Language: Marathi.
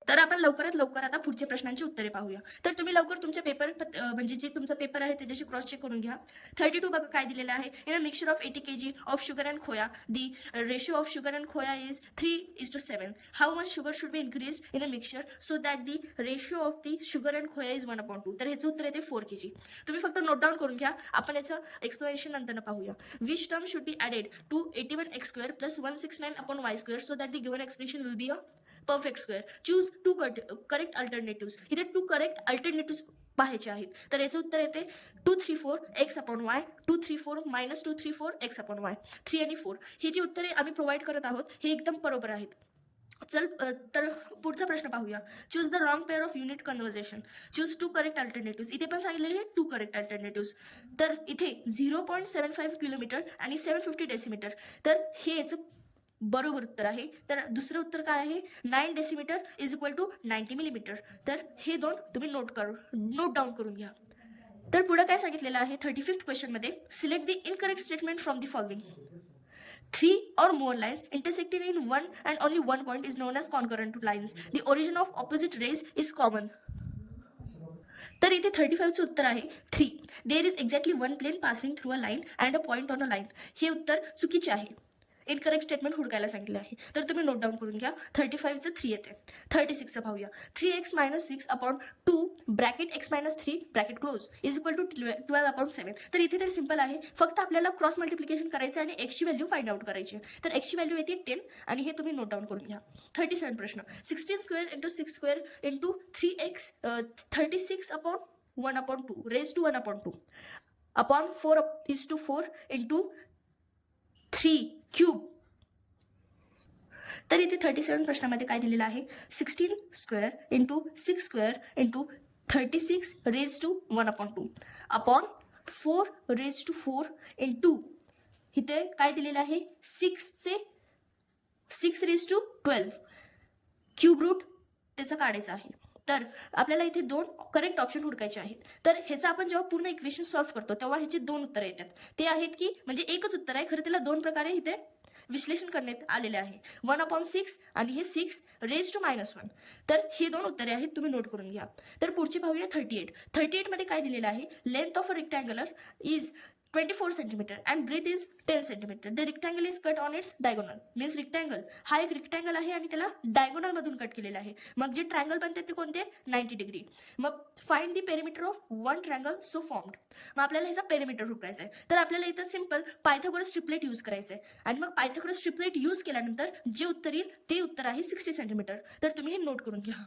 तर आपण लवकरात लवकर आता पुढच्या प्रश्नांची उत्तरे पाहूया. तर तुम्ही लवकर तुमच्या पेपर म्हणजे जे तुमचा पेपर आहे त्याच्याशी क्रॉस चेक करून घ्या. 32 बघा काय दिलेलं आहे. In a mixture of 80 kg of sugar and खोया, दी रेशिओ ऑफ शुगर अँड खोया is 3:7. How much sugar should be increase in a mixture so that the ratio of the sugar and खोया इज 1/2. तर ह्याचं उत्तर येते 4 kg. तुम्ही फक्त नोट डाऊन करून घ्या. आपण याचं एक्सप्लेनेशन नंतर पाहूया. Which term should be added to 81x² plus 169/y² so that the given expression will be a perfect square. Choose two correct alternative. इथे टू करेक्ट अल्टरनेटिव्ह पाहायचे आहेत. तर याचं उत्तर येते 234x/y, 234 - 234x/y, 3 आणि 4. ही जी उत्तरे आम्ही प्रोव्हाइड करत आहोत हे एकदम बरोबर आहेत. चल तर पुढचा प्रश्न पाहूया. Choose the wrong pair of unit conversion. Choose two correct alternative. इथे पण सांगितलेले आहे टू करेक्ट अल्टरनेटिव्ह. तर इथे 0.75 किलोमीटर आणि 750 डेसिमीटर. तर हे याचं बरोबर उत्तर आहे. तर दुसरं उत्तर काय आहे? 9 decimetre is equal to 90 millimetre. तर हे दोन तुम्ही नोट डाऊन करून घ्या. तर पुढे काय सांगितलेलं आहे 35th क्वेश्चनमध्ये, select the incorrect statement from the following. 3 or more lines intersecting in one and only one point is known as concurrent lines. The origin of opposite rays is common. तर इथे 35चं उत्तर आहे 3. There is exactly one plane passing through a line and a point on a line. हे उत्तर चुकीचे आहे. इनकरेक्ट स्टेटमेंट हुडकायला सांगितले आहे. तर तुम्ही नोट डाऊन करून घ्या. 35चं 3 येते. 36चं पाहूया. 3x - 6/2 bracket x - 3 bracket close is equal to 12/7. तर इथे तर सिम्पल आहे. फक्त आपल्याला क्रॉस मल्टिप्लिकेशन करायचं आणि एक्सची व्हॅल्यू फाइंड आउट करायची. तर एक्सची व्हॅल्यू येते 10 आणि हे तुम्ही नोट डाऊन करून घ्या. 37 प्रश्न. 16² × 6² × 3x 36/1/2 raised to 1/2 upon 4:4 × 3 cube. तर इथे 37 प्रश्नामध्ये काय दिलेलं आहे? 16² × 6² × 36 raised to 1/2 upon 4 raised to 4 × इथे काय दिलेलं आहे? 6 raised to 12 क्यूब रूट त्याचं काढायचं आहे. तर आपल्याला इथे 2 करेक्ट ऑप्शन हुडकायचे आहेत. तर ह्याचं आपण जेव्हा पूर्ण इक्वेशन सॉल्व्ह करतो तेव्हा ह्याचे 2 उत्तर येतात. ते आहेत की म्हणजे एकच उत्तर आहे खरं त्याला 2 प्रकारे इथे विश्लेषण करण्यात आलेले आहे. 1/6 आणि हे 6 raised to -1. तर ही 2 उत्तरे आहेत. तुम्ही नोट करून घ्या. तर पुढची पाहूया 38 मध्ये काय दिलेलं आहे? Length of a rectangular is 24 centimetre and breadth is 10 centimetre. The rectangle is cut on its diagonal. Means rectangle हा एक रेक्टँगल आहे आणि त्याला डायगोनल मधून कट केलेला आहे. मग जे ट्रायंगल बनते ते कोणते? 90 डिग्री. मग find the perimeter of one triangle so formed. मग आपल्याला ह्याचा पेरिमीटर हुडकायचा आहे. तर आपल्याला इथं सिंपल पायथागोरस ट्रिपलेट यूज करायचं आहे आणि मग पायथागोरस ट्रिपलेट यूज केल्यानंतर जे उत्तर येईल ते उत्तर आहे 60 सेंटीमीटर. तर तुम्ही हे नोट करून घ्या.